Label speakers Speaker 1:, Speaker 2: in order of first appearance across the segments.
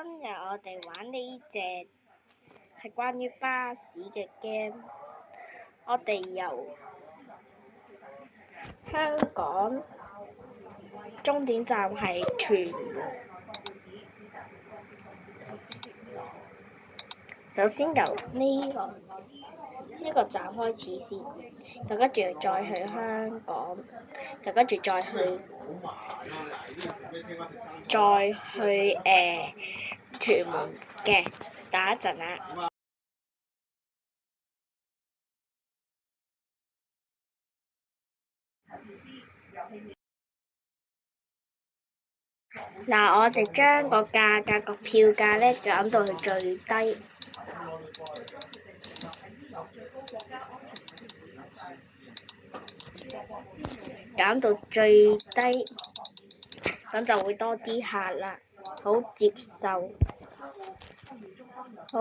Speaker 1: 今日我哋玩呢隻係關於巴士嘅 game。我哋由香港終點站係屯門，首先由呢個站開始先，又跟住再去香港，又跟住再去屯門嘅。等一陣啊！嗱，我哋將個價格個票價咧減到去最低，減到最低，咁就會多啲客啦，好接受。好，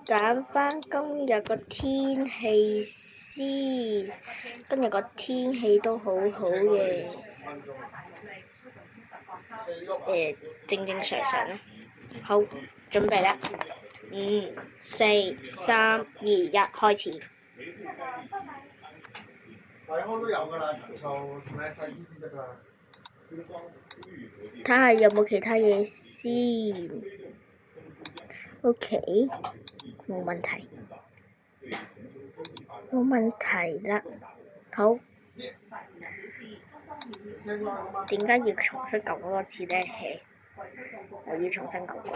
Speaker 1: 揀返今日個天氣先，今日個天氣都好好嘅，正常啦。好，準備啦，5、4、3、2、1，開始。惠康都有㗎啦，陳醋，買細啲啲得㗎啦。睇下有冇其他嘢先。OK，冇問題，冇問題啦。好，點解要重新講多次呢？我要重新講過。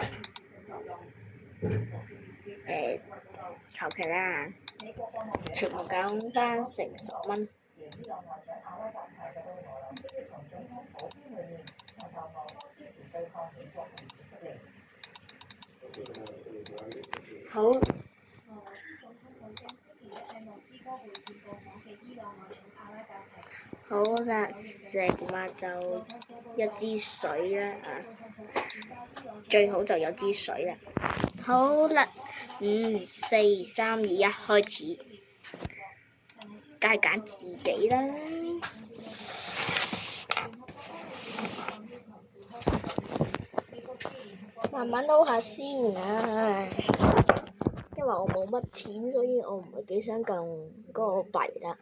Speaker 1: 求其啦，全部減返成10蚊。好。好啦，食物就一支水啦，最好就有支水啦。好啦，5、4、3、2、1，開始。梗係揀自己啦。慢慢撈下先啊，因為我冇乜錢，所以我唔係幾想撳嗰個幣啦。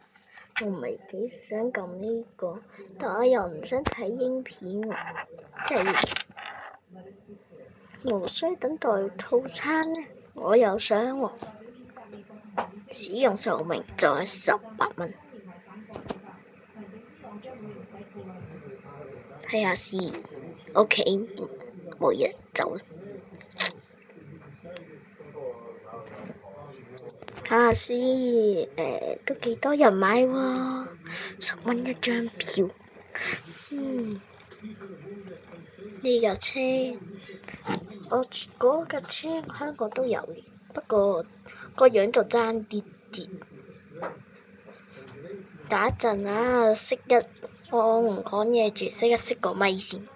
Speaker 1: 我唔係幾想撳呢個，但我又唔想睇影片喎，即係無需等待套餐呢，我又想喎。使用壽命就係18蚊，睇下先。OK， 冇嘢走啦。睇下先，都幾多人買喎，10蚊一張票。呢架車，我嗰架車香港都有嘅，不過個樣就爭啲啲。等一陣啊，我唔講嘢住，熄個咪先。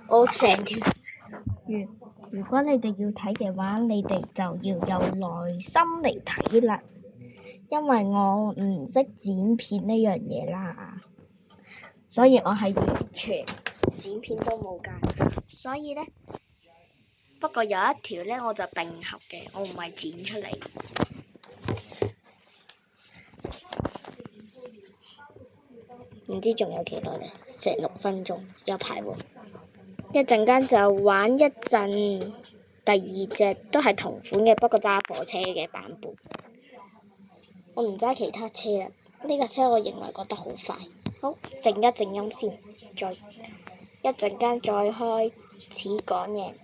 Speaker 1: 我成條。如果你哋要睇嘅話，你哋就要有耐心嚟睇啦，因為我唔識剪片呢樣嘢啦，所以我係完全剪片都冇㗎。所以呢，不過有一條呢，我就定合嘅，我唔係剪出嚟。唔知仲有幾耐呢？成6分鐘，有排喎。一陣間就玩一陣，第二隻都係同款嘅，不過揸火車嘅版本。我唔揸其他車啦，呢架車我認為覺得好快。好，靜一靜音先，一陣間再開始講嘢。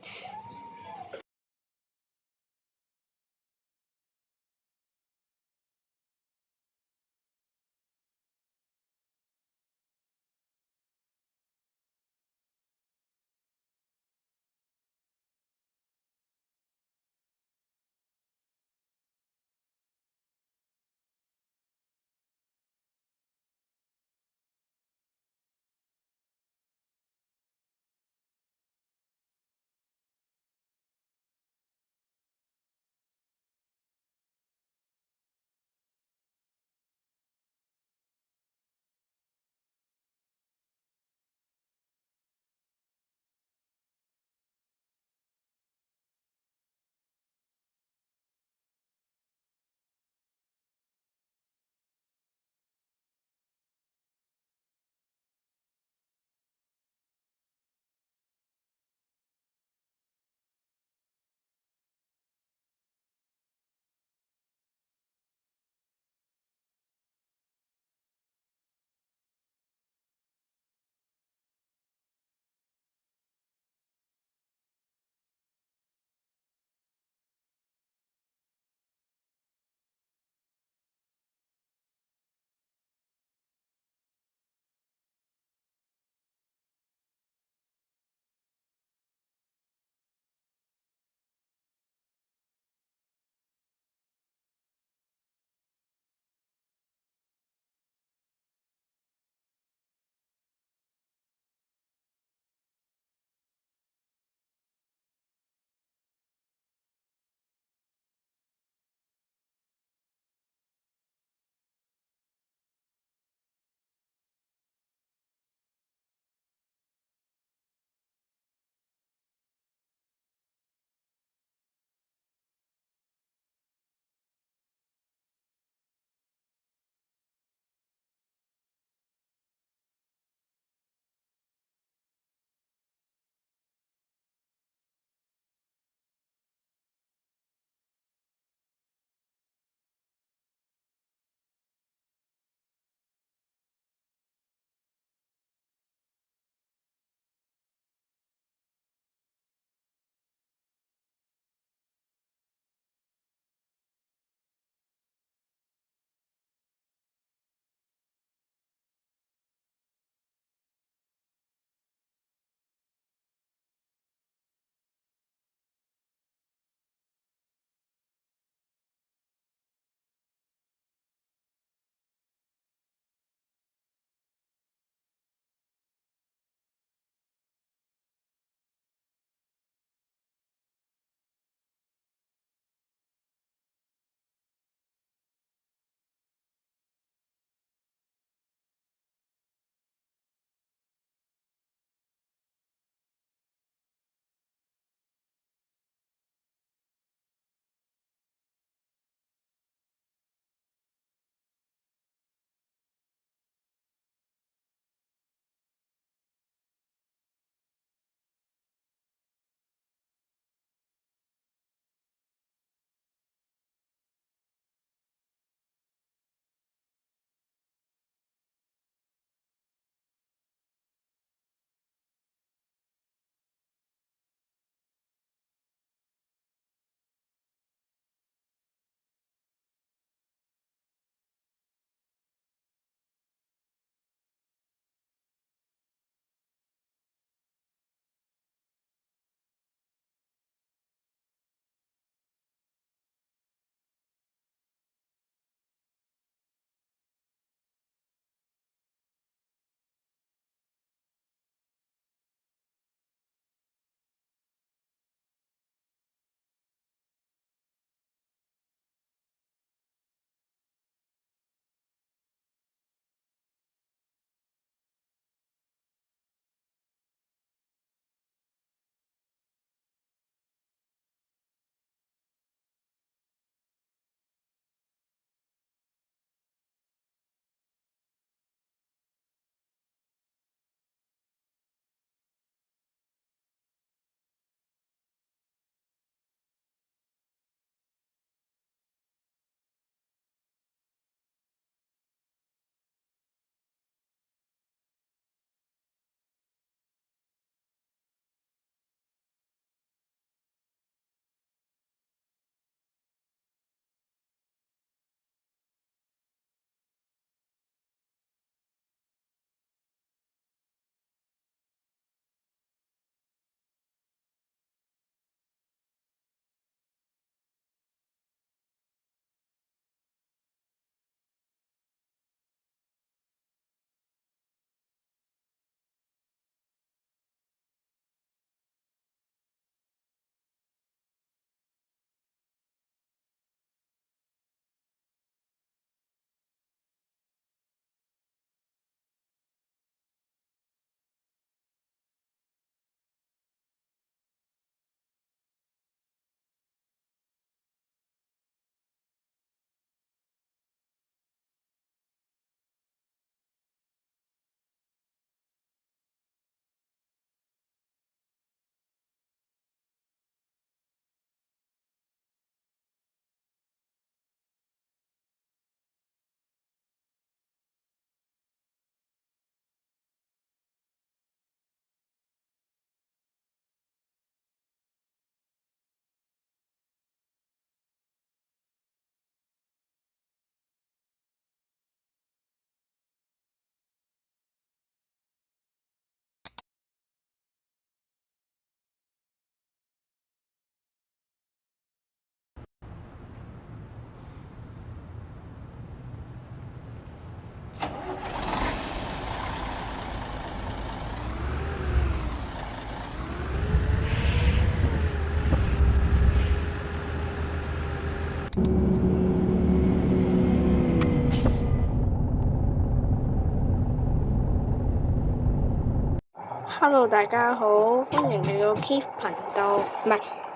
Speaker 1: Hello，大家好，歡迎嚟到 Keith 頻道。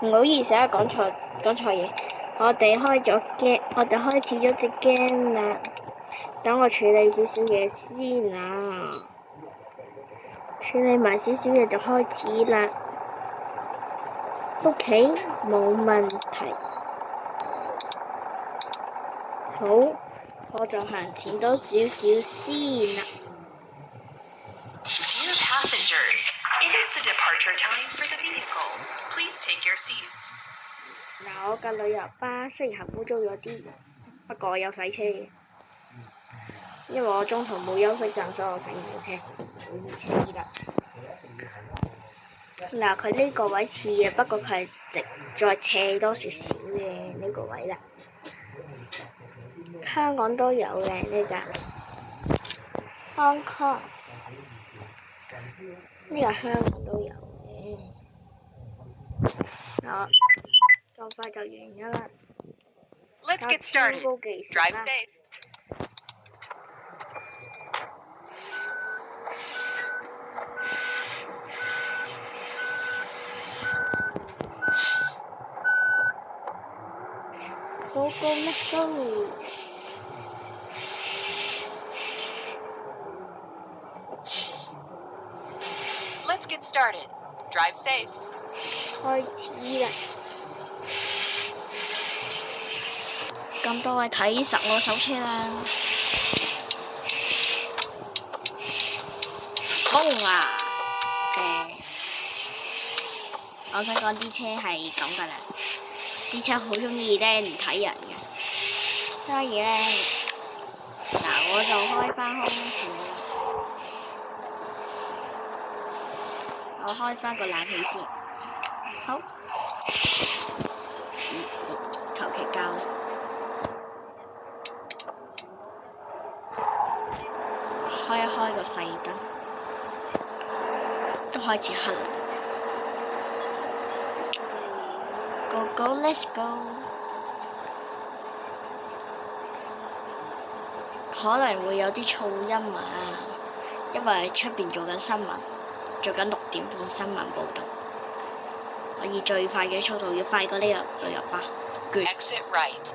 Speaker 1: 唔好意思啊，講錯嘢。我哋開始咗隻 game 啦。等我處理少少嘢先啊。處理埋少少嘢就開始啦。OK，冇問題。好，我就行前多少少先啦。
Speaker 2: Dear passengers, it is the departure time for the vehicle. Please take your seats.
Speaker 1: 嗱，我架旅遊巴雖然係污糟咗啲，不過我有洗車嘅，因為我中途冇休息站，所以我洗唔到車，唔好意思啦。嗱，佢呢個位似嘅，不過佢係直再斜多少少嘅呢個位啦。香港都有嘅呢架 Hong Kong，呢個香港都有嘅。嗱，咁快就完咗啦。
Speaker 2: Let's get started. Drive safe.
Speaker 1: ，Go go let's go！
Speaker 2: Let's get started. Drive safe.
Speaker 1: 開始啦！咁多位睇實我手車啦！衝啊！我想講啲車係咁噶啦，啲車好中意咧唔睇人嘅，所以咧嗱我就開翻空調啦，我開翻個冷氣先，好，求其較啦，開一開個細燈，都開始黑啦。Go go let's go！ 可能會有啲噪音啊，因為出邊做緊新聞，做緊6點半新聞報導。我以最快嘅速度要快過呢個旅遊巴。
Speaker 2: Exit right.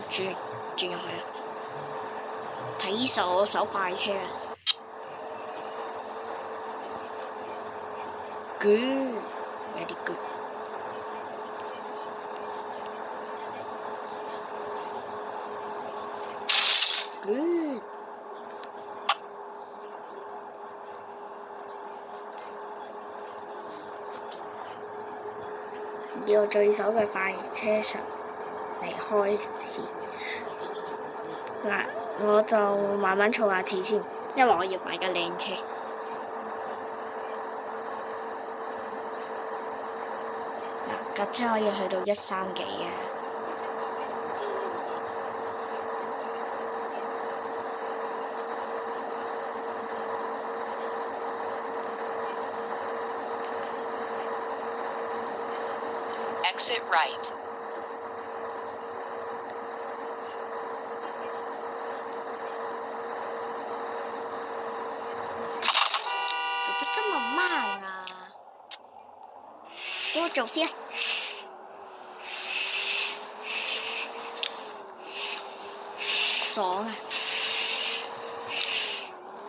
Speaker 1: 轉入去啊！睇實我手快車啊！Good, very good。Good。以我最手嘅快車術嚟開始。嗱，我就慢慢儲下錢先，因為我要買架靚車。架車可以去到130幾啊！Exit
Speaker 2: right.
Speaker 1: 做得這麼慢啊！俾我做先。爽啊！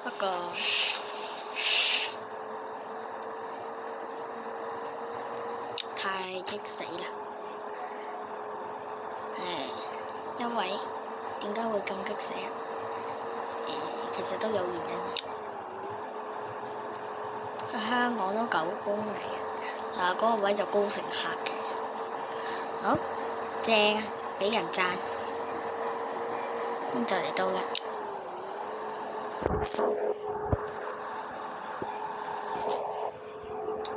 Speaker 1: 不過太激死啦！因為點解會咁激死啊？其實都有原因嘅。去香港都9公里啊！嗱，嗰個位就高乘客嘅，好正啊！俾人讚。咁就嚟到啦。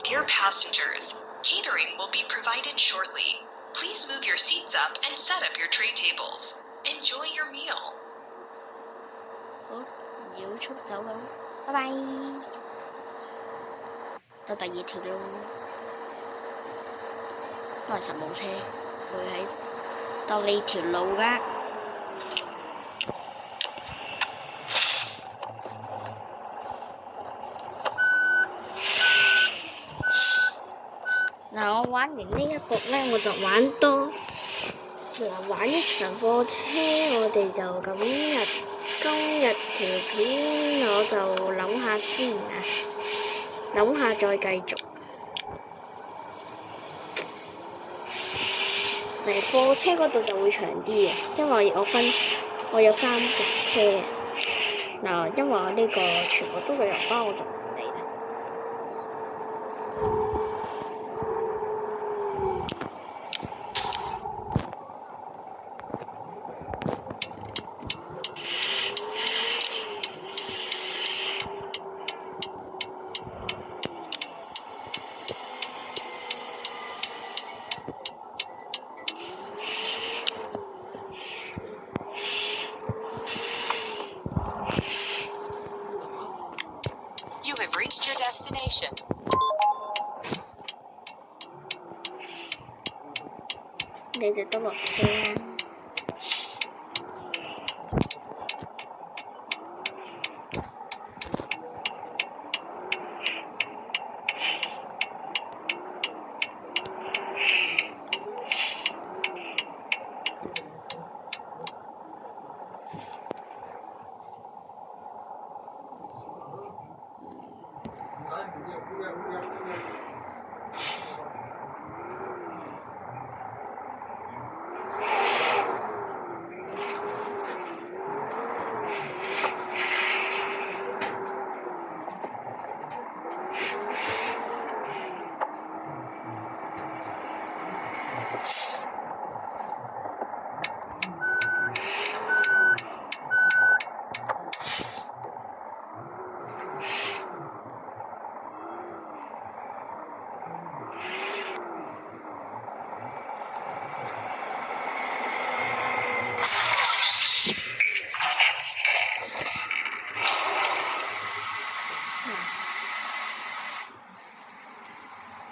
Speaker 2: Dear passengers, catering will be provided shortly. Please move your seats up and set up your tray tables. Enjoy your meal.
Speaker 1: 好，秒速走佬，拜拜。到第2條路，因為實冇車會喺到呢條路㗎。玩完呢一局呢，我就玩多玩一場貨車，我哋就今日條片我就諗下先啊，諗下再繼續。貨車嗰度就會長啲嘅，因為我有3隻車嗱，因為我呢個全部都旅遊巴，我就唔理啦。
Speaker 2: You have reached your destination.
Speaker 1: 你哋都落車啦。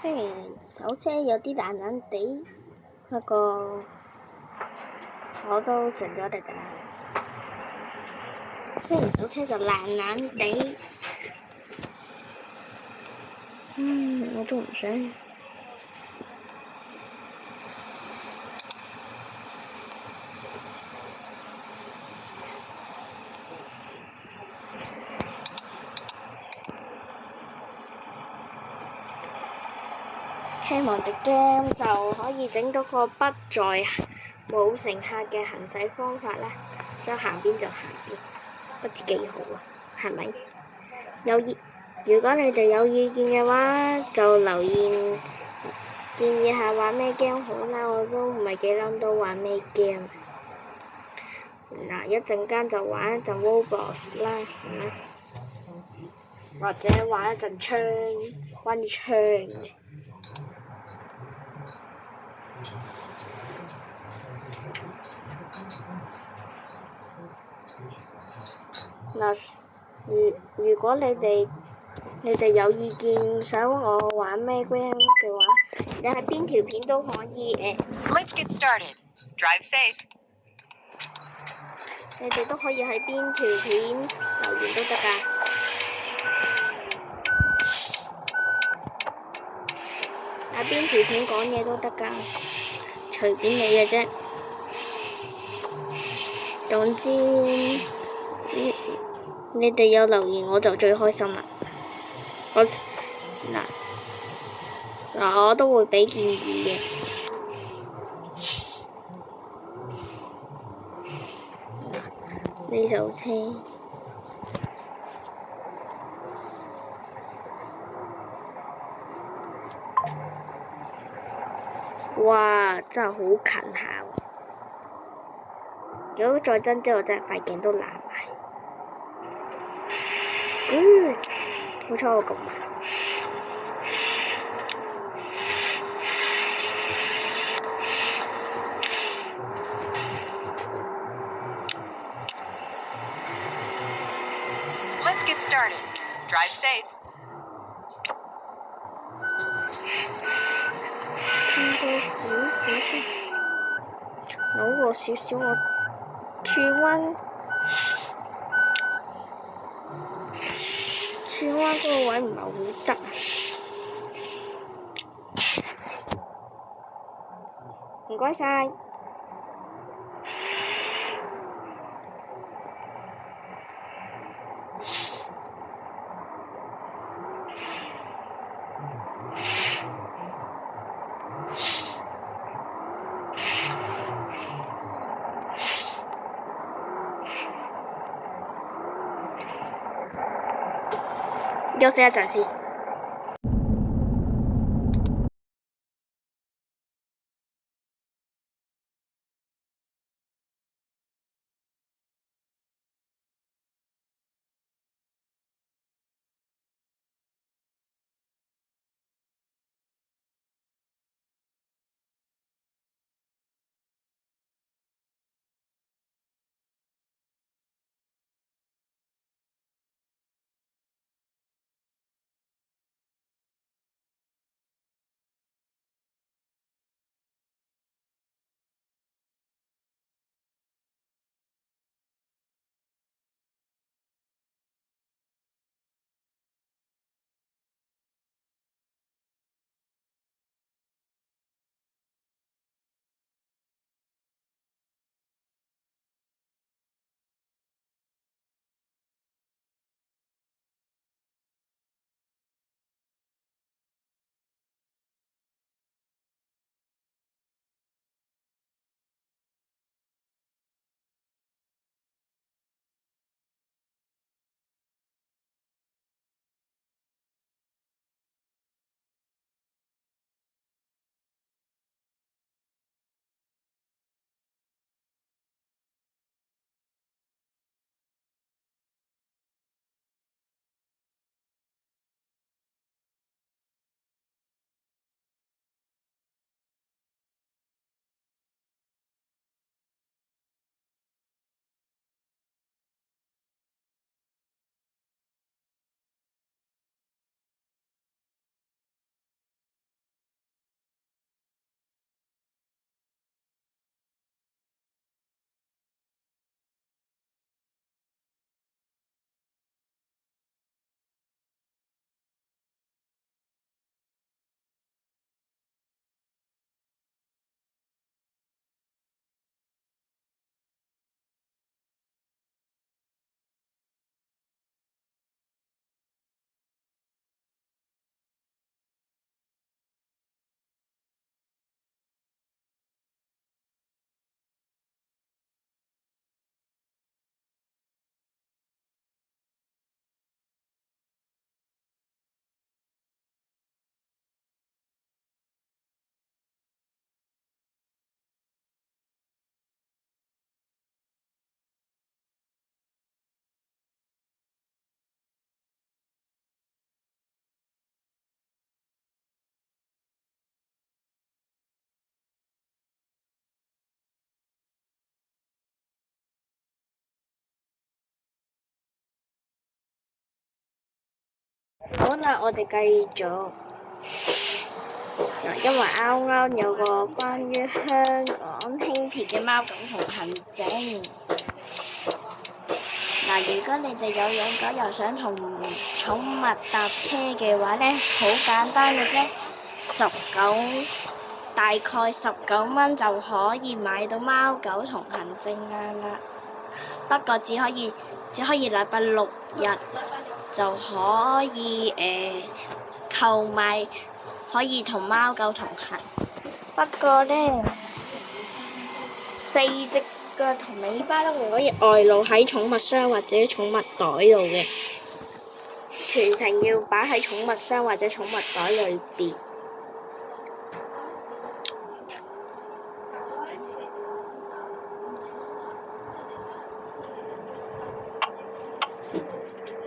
Speaker 1: 雖然手車有啲爛爛地，不過我都盡咗力㗎。雖然手車就爛爛地，我都唔想。希望隻 game 就可以整到個不載冇乘客嘅行駛方法啦，想行邊就行邊，不知幾好啊，係咪？如果你哋有意見嘅話，就留言建議下玩咩 game 好啦，我都唔係幾諗到玩咩 game。嗱，一陣間就玩一陣 Roblox 啦，或者玩一陣關於槍嘅。嗱，如果你哋有意見想我玩咩 game 嘅話，你喺邊條片都可以
Speaker 2: Let's get started. Drive safe.
Speaker 1: 你哋都可以喺邊條片留言都得㗎。喺邊條片講嘢都得㗎，隨便你嘅啫。總之，你哋有留言我就最開心啦。我都會俾建議嘅。呢首車，哇！真係好近下喎。如果再真之後，真係塊鏡都爛埋。好彩我咁慢。
Speaker 2: Let's get started. Drive safe.
Speaker 1: 聽多少少先，扭過少少我轉彎嗰個位唔係好得啊。唔該晒。休息一陣先。好啦，我哋繼續。因為啱啱有個關於香港輕鐵嘅貓狗同行證。如果你哋有養狗又想同寵物搭車嘅話呢，好簡單嘅啫，大概19蚊就可以買到貓狗同行證啦。不過只可以禮拜6日就可以購買，可以同貓狗同行。不過呢，4隻腳同尾巴都唔可以外露喺寵物箱或者寵物袋度嘅，全程要擺喺寵物箱或者寵物袋裏邊。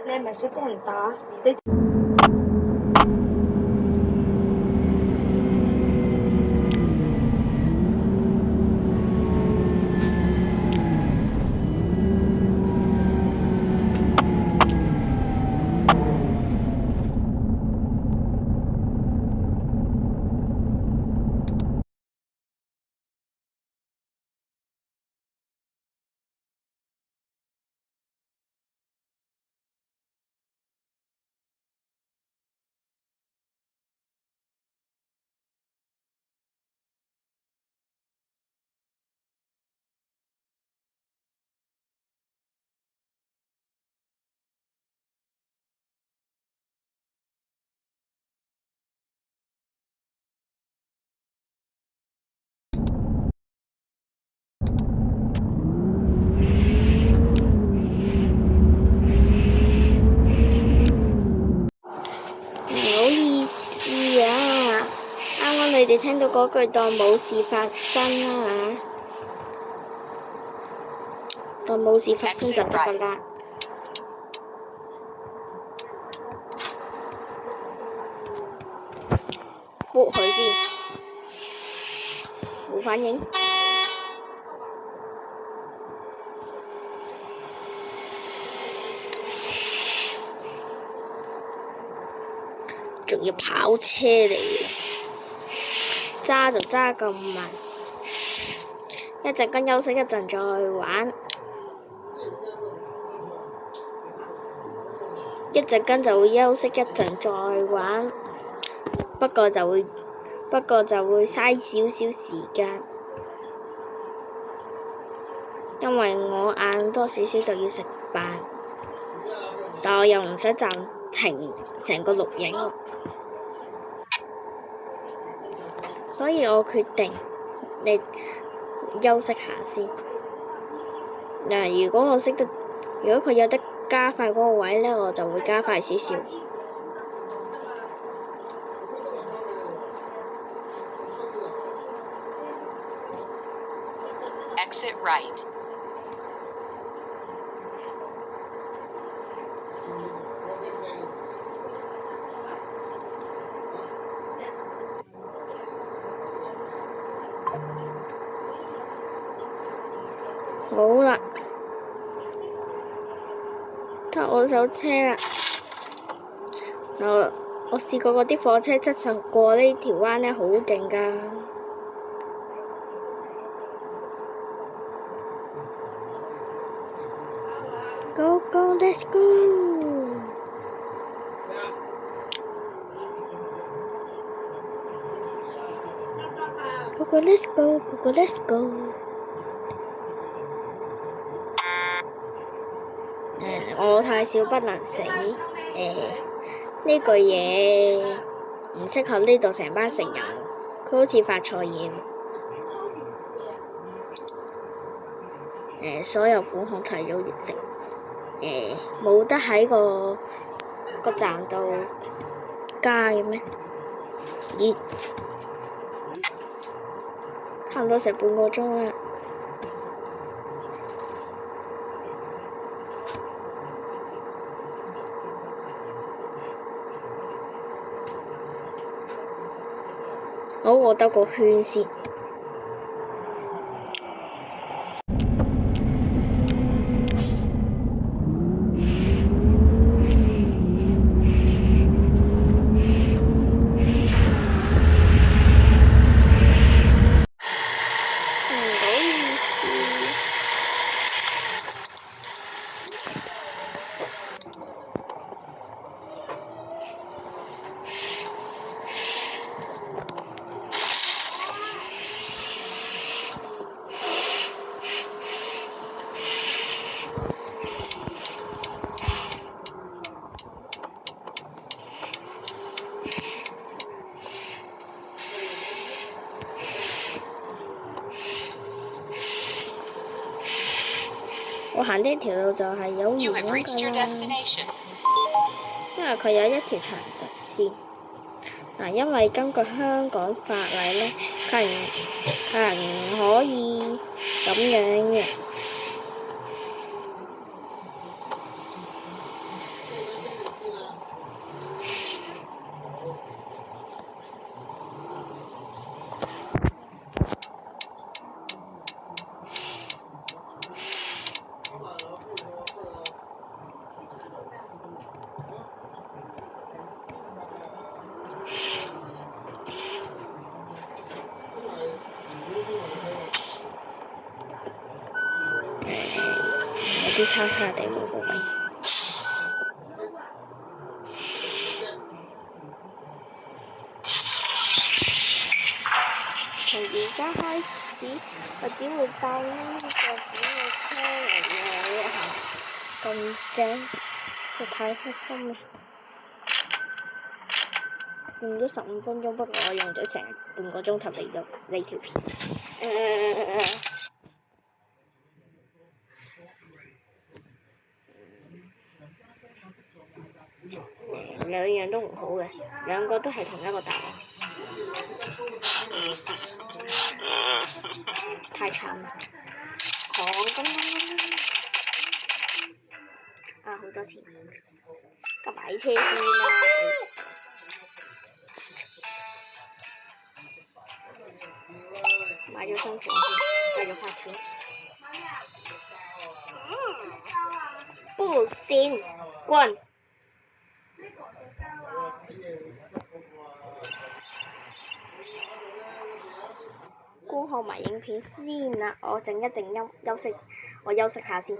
Speaker 1: 你係咪想俾人打？咗嗰句當冇事發生啦嚇，當冇事發生就得㗎啦。撥佢先，冇反應。仲要跑車嚟嘅，揸就揸咁慢，一陣間休息一陣再玩，一陣間就會休息一陣再玩，不過就會嘥少少時間，因為我晏多少少就要食飯，但我又唔想暫停成個錄影喎。所以我決定你休息下先。嗱，如果佢有得加快嗰個位呢，我就會加快少少。
Speaker 2: Exit right.
Speaker 1: 好啦，得我手車啦。我試過嗰啲火車質素過呢條彎呢，好勁㗎。Go go let's go！ Go go let's go！ Go go let's go！ 我太少不能死。呢句嘢唔適合呢度成班成人，佢好似發錯嘢。所有款項提早完成。冇得喺個站度加嘅咩？咦，差唔多成半個鐘啦。好，我兜個圈先。我行呢條路就係有原因㗎啦，因為佢有一條長實線。嗱，因為根據香港法例呢，佢係唔可以咁樣嘅。有啲差差地喎個位。從而家開始，我只會帶呢個小嘅車嚟旅行，咁正，就太開心啦！用咗15分鐘，不過我用咗成半個鐘頭嚟錄呢條片。兩樣都唔好嘅，兩個都係同一個答案。太慘啦！黃金啊，好多錢，咁買車先啦！買咗新款先，繼續拍錢。不行，滾！觀看埋影片先啦，我靜一靜休息，我休息下先。